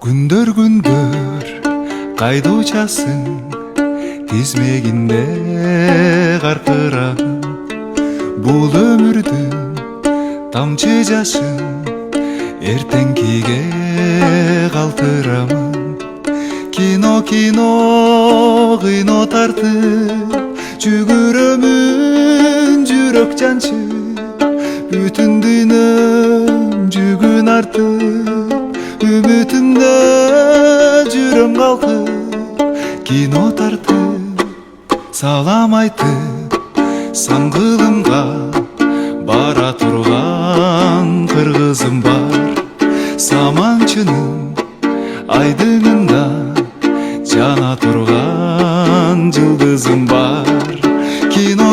Күндөр кайда учасың тизмегинде каркырап бул өмүрдүн тамчы жашын эртеңкиге калтырамын кино кыйно тартып жүгүрөмүн жүрөк жанчып бүтүн дүйнөм жүгүн артып үмүтүмдө жүрөм калкып кино тартып салам айтып сан кылымга бара турган кыргызым бар саманчынын айдыңында жана турган жылдызым бар кино